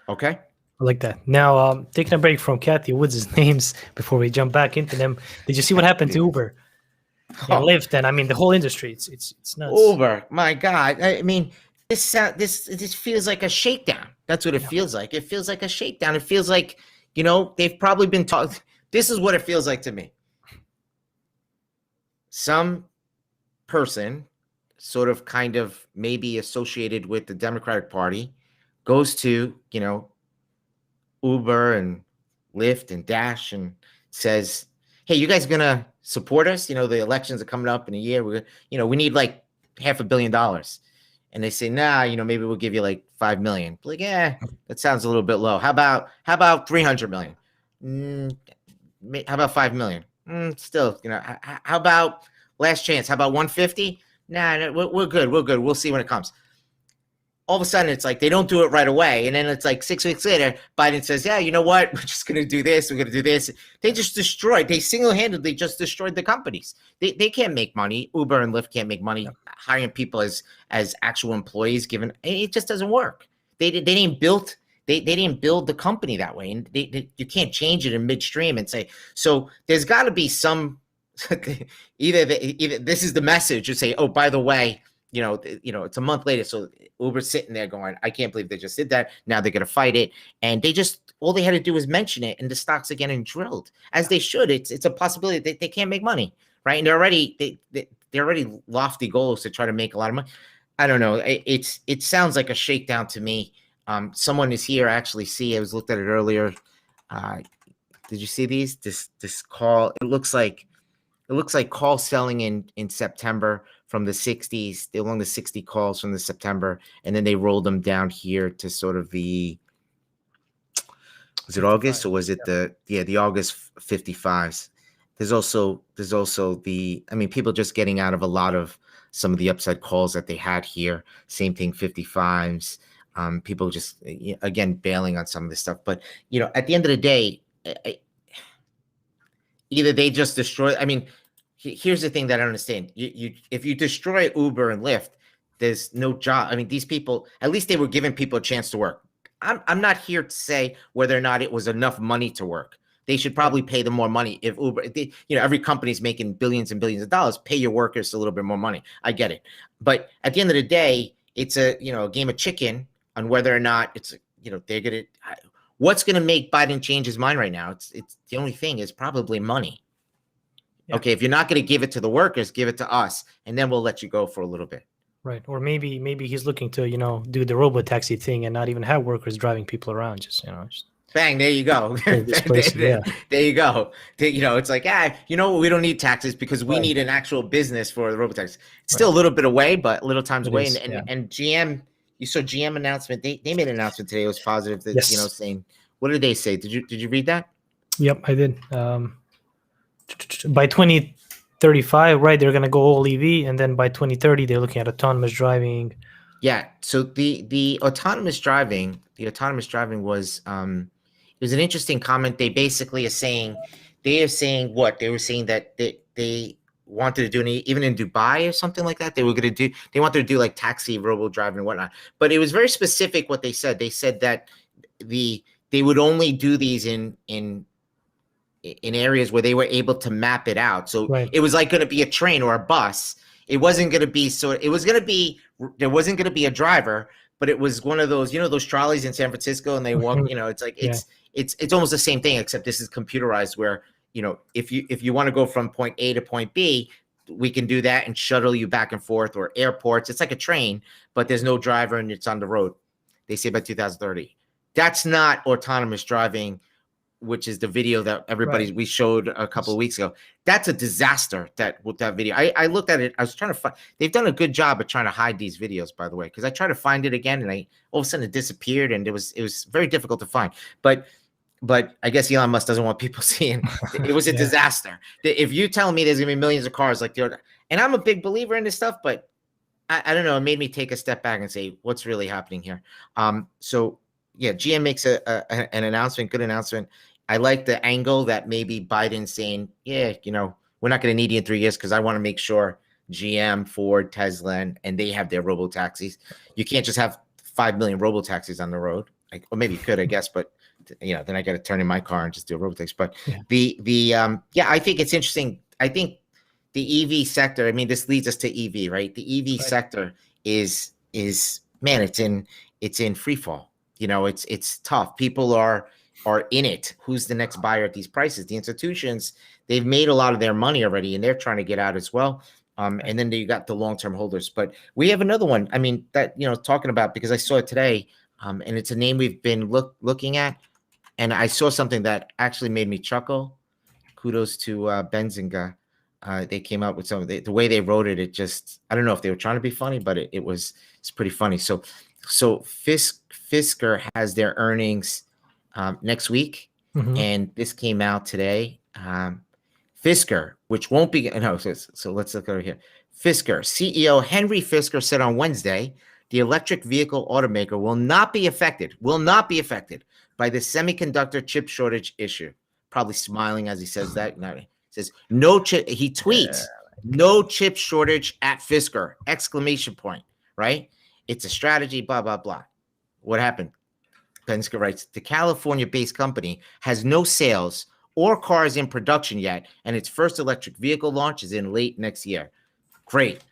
Okay. I like that. Now, taking a break from Cathie Woods' names before we jump back into them. Did you see what happened to Uber and Lyft? And I mean, the whole industry. It's nuts. Uber, my God. I mean, this feels like a shakedown. That's what it feels like. It feels like a shakedown. It feels like, they've probably been taught. This is what it feels like to me. Some person, sort of kind of maybe associated with the Democratic Party, goes to, Uber and Lyft and Dash and says, hey, you guys gonna support us? The elections are coming up in a year. We need like $500 million. And they say, nah, maybe we'll give you like 5 million. Like, that sounds a little bit low. How about 300 million? How about 5 million? Still, how about last chance? How about 150? Nah, we're good. We'll see when it comes. All of a sudden, it's like they don't do it right away. And then it's like 6 weeks later, Biden says, yeah, you know what? We're just going to do this. We're going to do this. They single-handedly just destroyed the companies. They can't make money. Uber and Lyft can't make money hiring people as actual employees, given it just doesn't work. They didn't build the company that way. And you can't change it in midstream and say, so there's got to be some, either this is the message, you say, oh, by the way, it's a month later. So Uber's sitting there going, I can't believe they just did that. Now they're going to fight it. And all they had to do was mention it, and the stocks are getting drilled, as they should. It's a possibility that they can't make money, right? And they're already lofty goals to try to make a lot of money. I don't know. It sounds like a shakedown to me. Someone is here. I actually see, I was looked at it earlier. Did you see these? This call, it looks like call selling in September from the 60s, along the 60 calls from the September, and then they rolled them down here to sort of was it August, or was it the August 55s? There's also people just getting out of a lot of some of the upside calls that they had here. Same thing, 55s. People just, again, bailing on some of this stuff. But, at the end of the day, either they just destroy, here's the thing that I don't understand. If you destroy Uber and Lyft, there's no job. I mean, these people, at least they were giving people a chance to work. I'm not here to say whether or not it was enough money to work. They should probably pay them more money. If Uber, every company's making billions and billions of dollars, pay your workers a little bit more money. I get it. But at the end of the day, it's a game of chicken on whether or not it's, they're going to, what's going to make Biden change his mind right now? It's the only thing is probably money. Yeah. Okay, if you're not going to give it to the workers, give it to us, and then we'll let you go for a little bit. Right. Or maybe he's looking to, do the robo taxi thing and not even have workers driving people around. Just bang, there you go. There you go. It's like, we don't need taxes because we need an actual business for the robo taxi. It's still a little bit away, but little times away. And GM, you saw GM announcement. They made an announcement today. It was positive that, saying, what did they say? Did you read that? Yep, I did. By 2035, right, they're going to go all EV, and then by 2030, they're looking at autonomous driving. Yeah. So the autonomous driving was it was an interesting comment. They basically are saying what they were saying that they wanted to do even in Dubai or something like that. They wanted to do like taxi, robo driving and whatnot. But it was very specific what they said. They said that they would only do these in areas where they were able to map it out. So it was like going to be a train or a bus. It wasn't going to be there wasn't going to be a driver, but it was one of those, those trolleys in San Francisco and they walk, it's like, it's almost the same thing, except this is computerized where, if you want to go from point A to point B, we can do that and shuttle you back and forth, or airports. It's like a train, but there's no driver and it's on the road. They say by 2030. That's not autonomous driving, which is the video that we showed a couple of weeks ago. That's a disaster. That video, I looked at it. I was trying to find. They've done a good job of trying to hide these videos, by the way, because I tried to find it again, and all of a sudden it disappeared, and it was very difficult to find. But I guess Elon Musk doesn't want people seeing. It was a disaster. If you tell me there's gonna be millions of cars like the, and I'm a big believer in this stuff, but I don't know. It made me take a step back and say, what's really happening here? So yeah, GM makes an announcement, good announcement. I like the angle that maybe Biden's saying, we're not going to need you in 3 years because I want to make sure GM, Ford, Tesla, and they have their robo taxis. You can't just have 5 million robo taxis on the road. Or maybe you could, I guess, but then I got to turn in my car and just do a robo taxi. But I think it's interesting. I think the EV sector. I mean, this leads us to EV, right? The EV sector is man, it's in free fall. It's tough. People are in it. Who's the next buyer at these prices? The institutions, they've made a lot of their money already, and they're trying to get out as well. And then you got the long-term holders. But we have another one. I mean, that talking about, because I saw it today, and it's a name we've been looking at, and I saw something that actually made me chuckle. Kudos to ZNGA. They came up with some of the way they wrote it. It just, I don't know if they were trying to be funny, but it's pretty funny. So Fisker has their earnings next week, and this came out today. Fisker, which won't be so let's look over here. Fisker CEO Henry Fisker said on Wednesday the electric vehicle automaker will not be affected by the semiconductor chip shortage issue. Probably smiling as he says that. He says no chip. He tweets no chip shortage at Fisker! ! Right? It's a strategy. Blah blah blah. What happened? Fisker writes, the California-based company has no sales or cars in production yet, and its first electric vehicle launch is in late next year. Great.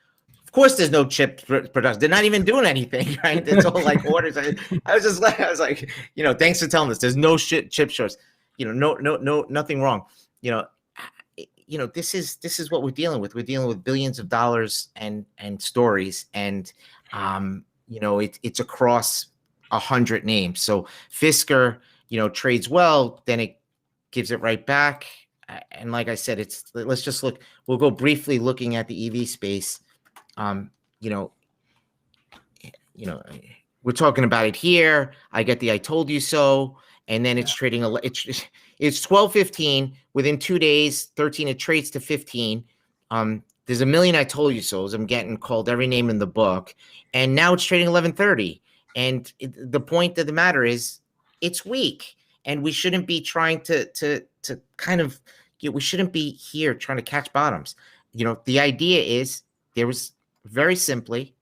Of course, there's no chip production. They're not even doing anything, right? It's all like orders. I was like, thanks for telling us. There's no chip shorts. No, nothing wrong. This is what we're dealing with. We're dealing with billions of dollars and stories, and it's across 100 names. So Fisker, trades well, then it gives it right back. And like I said, let's just look. We'll go briefly looking at the EV space. We're talking about it here. I get the I told you so, and then it's trading. It's 12.15 within 2 days. 13 it trades to 15. There's a million I told you so's. I'm getting called every name in the book, and now it's trading 11.30. And the point of the matter is, it's weak, and we shouldn't be trying to kind of, we shouldn't be here trying to catch bottoms. the idea is there was very simply,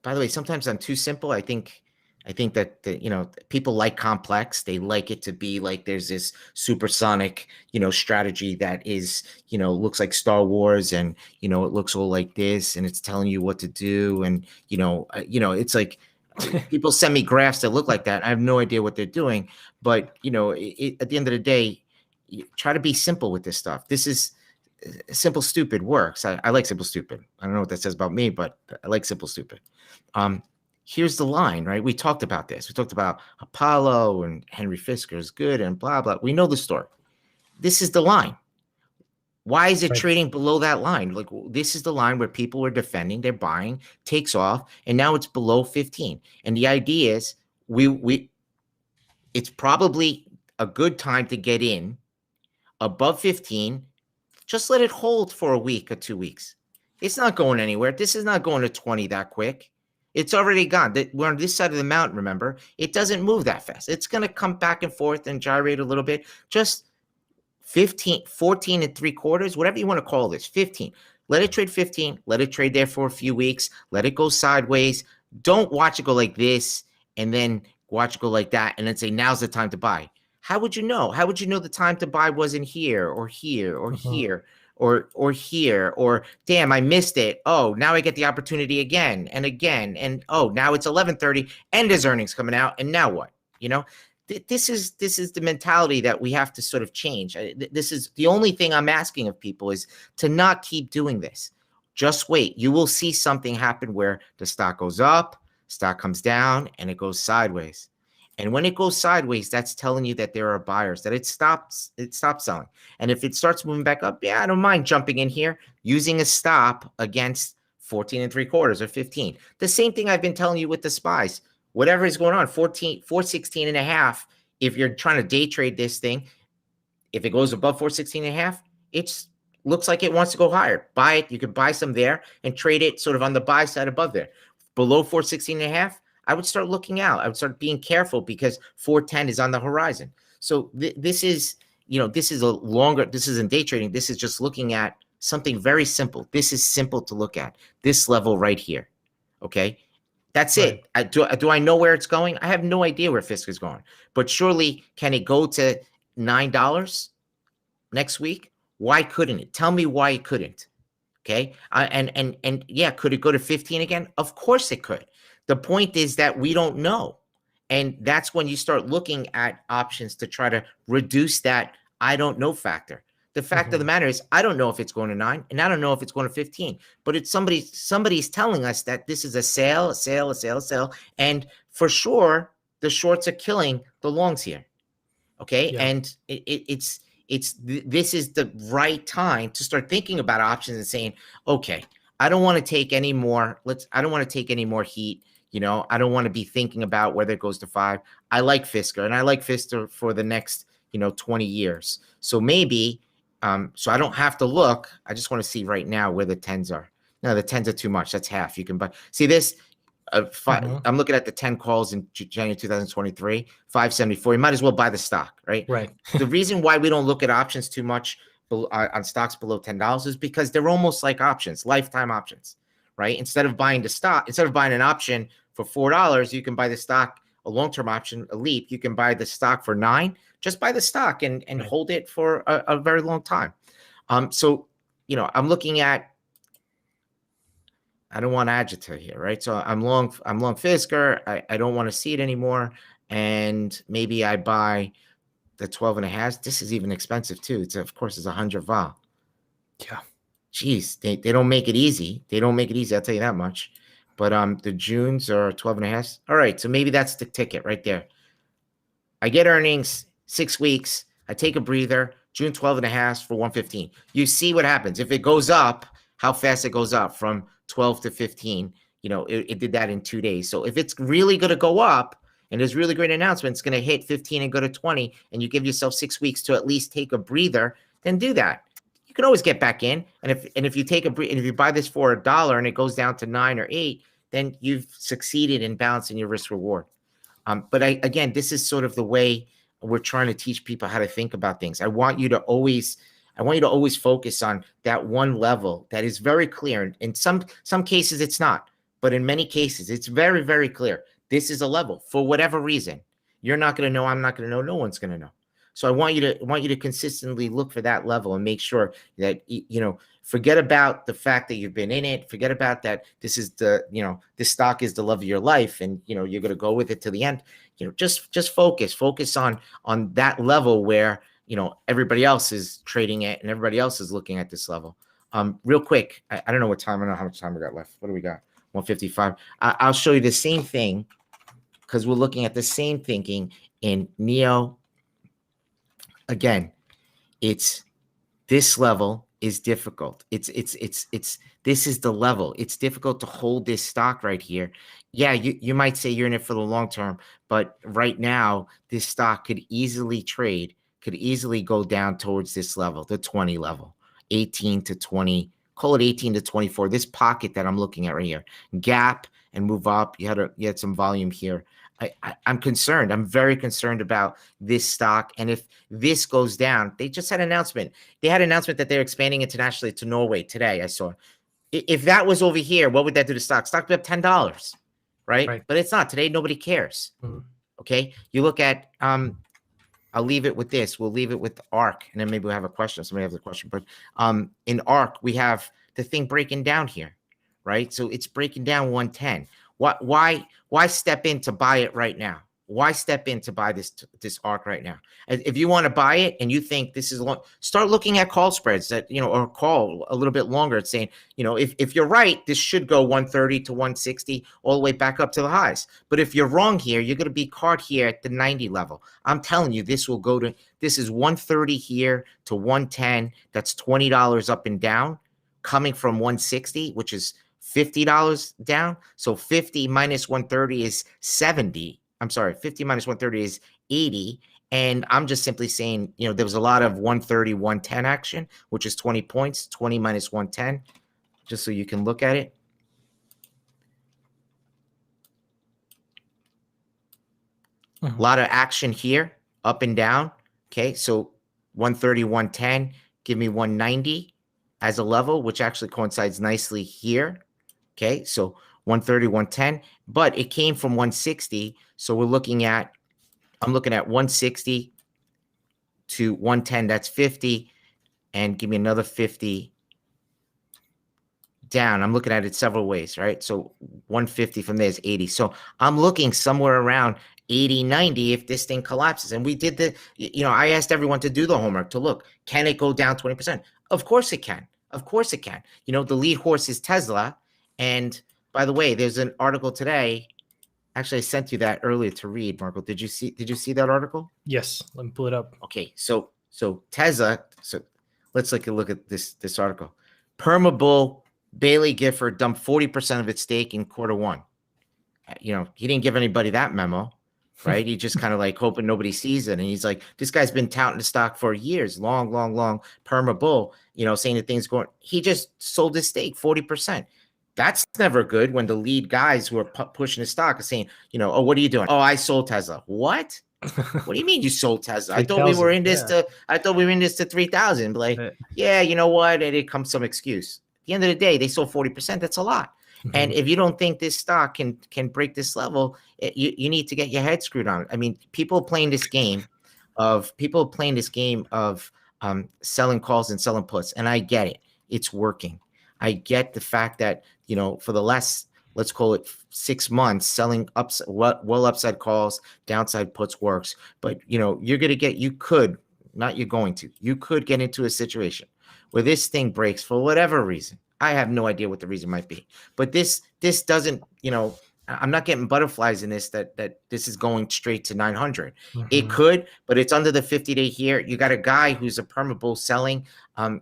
by the way, sometimes I'm too simple. I think that people like complex. They like it to be like there's this supersonic, strategy that is, looks like Star Wars, and it looks all like this, and it's telling you what to do, and it's like people send me graphs that look like that. I have no idea what they're doing, but at the end of the day, try to be simple with this stuff. This is simple stupid works. I like simple stupid. I don't know what that says about me, but I like simple stupid. Here's the line, right? We talked about this. We talked about Apollo and Henry Fisker is good and blah, blah. We know the story. This is the line. Why is it trading below that line? Like, this is the line where people were defending, they're buying, takes off, and now it's below 15. And the idea is it's probably a good time to get in above 15. Just let it hold for a week or 2 weeks. It's not going anywhere. This is not going to 20 that quick. It's already gone. We're on this side of the mountain, remember? It doesn't move that fast. It's going to come back and forth and gyrate a little bit. Just 15, 14 and 3/4, whatever you want to call this, 15. Let it trade 15. Let it trade there for a few weeks. Let it go sideways. Don't watch it go like this and then watch it go like that and then say, now's the time to buy. How would you know? How would you know the time to buy wasn't here or here or here? Or here, or damn, I missed it. Oh, now I get the opportunity again and again. And oh, now it's 11:30 and his earnings coming out. And now what? This is the mentality that we have to sort of change. This is the only thing I'm asking of people, is to not keep doing this. Just wait. You will see something happen where the stock goes up, stock comes down, and it goes sideways. And when it goes sideways, that's telling you that there are buyers, that it stops selling. And if it starts moving back up, yeah, I don't mind jumping in here using a stop against 14 3/4 or 15. The same thing I've been telling you with the SPYs. Whatever is going on, 416 and a half. If you're trying to day trade this thing, if it goes above 416 and a half, it looks like it wants to go higher. Buy it. You could buy some there and trade it sort of on the buy side above there. Below 416 and a half, I would start looking out. I would start being careful because 410 is on the horizon. So this is this isn't day trading. This is just looking at something very simple. This is simple to look at, this level right here. Okay. That's it. Do I know where it's going? I have no idea where Fisker is going, but surely can it go to $9 next week? Why couldn't it? Tell me why it couldn't. Okay. And yeah, could it go to 15 again? Of course it could. The point is that we don't know. And that's when you start looking at options to try to reduce that I don't know factor. The fact of the matter is, I don't know if it's going to 9, and I don't know if it's going to 15. But it's somebody's telling us that this is a sale. And for sure, the shorts are killing the longs here. Okay. Yeah. And this is the right time to start thinking about options and saying, okay, I don't want to take any more. I don't want to take any more heat. I don't want to be thinking about whether it goes to 5. I like Fisker, and I like Fisker for the next, 20 years. So maybe, so I don't have to look. I just want to see right now where the 10s are. No, the 10s are too much. That's half. You can buy. See this? I'm looking at the 10 calls in January 2023, 574. You might as well buy the stock, right? Right. The reason why we don't look at options too much on stocks below $10 is because they're almost like options, lifetime options, right? Instead of buying an option for $4, you can buy the stock, a long-term option, a leap. You can buy the stock for $9. Just buy the stock and hold it for a very long time. So, I'm looking at, I don't want to agitate here, right? So I'm long Fisker. I don't want to see it anymore. And maybe I buy the 12.5. This is even expensive too. It's 100 vol. Yeah. Jeez, they don't make it easy. I'll tell you that much. But the Junes are 12.5. All right, so maybe that's the ticket right there. I get earnings 6 weeks. I take a breather. June 12.5 for 115. You see what happens if it goes up. How fast it goes up from 12 to 15. It did that in 2 days. So if it's really going to go up and there's really great announcements, it's going to hit 15 and go to 20, and you give yourself 6 weeks to at least take a breather, then do that. You can always get back in. And if you take and if you buy this for $1 and it goes down to 9 or 8, then you've succeeded in balancing your risk reward. But again, this is sort of the way we're trying to teach people how to think about things. I want you to always I want you to always focus on that one level that is very clear. In some cases, it's not, but in many cases, it's very, very clear. This is a level for whatever reason. You're not going to know. I'm not going to know. No one's going to know. So I want you to consistently look for that level and make sure that, you know, forget about the fact that you've been in it. Forget about that. This is the, you know, this stock is the love of your life, and, you know, you're going to go with it to the end. You know, just focus on that level where, you know, everybody else is trading it and everybody else is looking at this level. Real quick, I don't know what time. I don't know how much time we got left. What do we got? 155. I'll show you the same thing because we're looking at the same thinking in NIO. Again, it's this level is difficult. It's this is the level. It's difficult to hold this stock right here. Yeah, you might say you're in it for the long term, but right now this stock could easily go down towards this level, the 20 level, 18 to 20, call it 18 to 24. This pocket that I'm looking at right here, gap and move up. You had some volume here. I'm concerned. I'm very concerned about this stock. And if this goes down, they just had an announcement. They had an announcement that they're expanding internationally to Norway today. I saw. If that was over here, what would that do to stock? Stock would be up $10, right? But it's not. Today, nobody cares. Okay. You look at, I'll leave it with this. We'll leave it with ARK, and then maybe we'll have a question. Somebody has a question. But in ARK, we have the thing breaking down here, right? So it's breaking down 110. Why step in to buy it right now? Why step in to buy this ARK right now? If you want to buy it and you think this is long, start looking at call spreads that, you know, or call a little bit longer. It's saying, you know, if you're right, this should go 130 to 160 all the way back up to the highs. But if you're wrong here, you're going to be caught here at the 90 level. I'm telling you, this is 130 here to 110. That's $20 up and down, coming from 160, which is $50 down. So 50 minus 130 is 70. I'm sorry, 50 minus 130 is 80. And I'm just simply saying, you know, there was a lot of 130, 110 action, which is 20 points, 20 minus 110, just so you can look at it. A lot of action here, up and down. Okay, so 130, 110, give me 190 as a level, which actually coincides nicely here. Okay, so 130, 110, but it came from 160. So I'm looking at 160 to 110. That's 50, and give me another 50 down. I'm looking at it several ways, right? So 150 from there is 80. So I'm looking somewhere around 80, 90 if this thing collapses. And we did I asked everyone to do the homework to look, can it go down 20%? Of course it can. Of course it can. You know, the lead horse is Tesla. And by the way, there's an article today. Actually, I sent you that earlier to read, Marco. Did you see that article? Yes. Let me pull it up. Okay. So Tesla. So let's look at this article. Permabull Bailey Gifford dumped 40% of its stake in quarter1. You know, he didn't give anybody that memo, right? He just kind of like hoping nobody sees it. And he's like, this guy's been touting the stock for years, long Permabull, you know, saying that things going. He just sold his stake 40%. That's never good when the lead guys who are pushing the stock are saying, you know, oh, what are you doing? Oh, I sold Tesla. What? What do you mean you sold Tesla? I thought we were in this to 3,000. Like, yeah, you know what? And it comes some excuse. At the end of the day, they sold 40%. That's a lot. And if you don't think this stock can break this level, you need to get your head screwed on. I mean, people playing this game of selling calls and selling puts, and I get it. It's working. I get the fact that, you know, for the last, let's call it 6 months, selling upside calls, downside puts works. But, you know, you could get into a situation where this thing breaks for whatever reason. I have no idea what the reason might be. But this doesn't, you know, I'm not getting butterflies in this that this is going straight to 900. It could, but it's under the 50-day here. You got a guy who's a Permabull selling.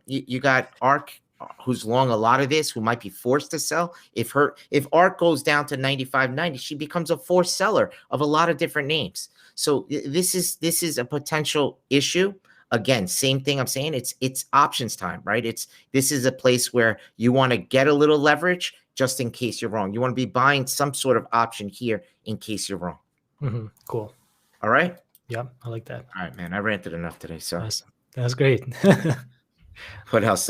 You got ARK, who's long a lot of this, who might be forced to sell. If ARK goes down to 95, 90, she becomes a forced seller of a lot of different names. So this is a potential issue. Again, same thing I'm saying. It's options time, right? This is a place where you want to get a little leverage just in case you're wrong. You want to be buying some sort of option here in case you're wrong. Cool. All right. Yeah, I like that. All right, man. I ranted enough today. So that's great. What else?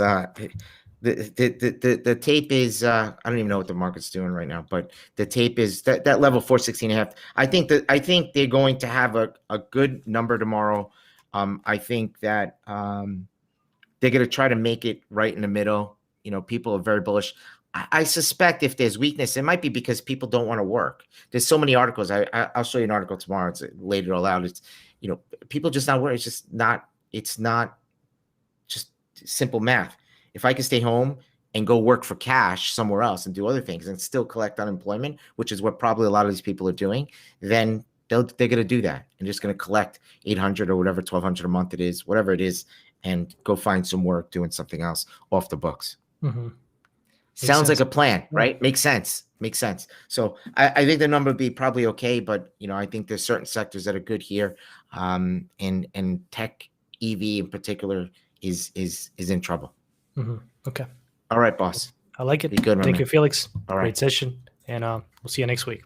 The tape is I don't even know what the market's doing right now, but the tape is that level 416.5. I think they're going to have a good number tomorrow. I think that they're going to try to make it right in the middle. People are very bullish. I suspect if there's weakness, it might be because people don't want to work. There's so many articles. I'll show you an article tomorrow. It's laid it all out. It's people just not work. It's just not. It's not just simple math. If I can stay home and go work for cash somewhere else and do other things and still collect unemployment, which is what probably a lot of these people are doing, then they're going to do that and just going to collect 800 or whatever, 1,200 a month it is, whatever it is, and go find some work doing something else off the books. Mm-hmm. Sounds like a plan, right? Makes sense. So I think the number would be probably okay, but I think there's certain sectors that are good here, and tech EV in particular is in trouble. Mm-hmm. Okay. All right, boss. I like it. Be good, Thank you, Felix. All right. Great session, and we'll see you next week.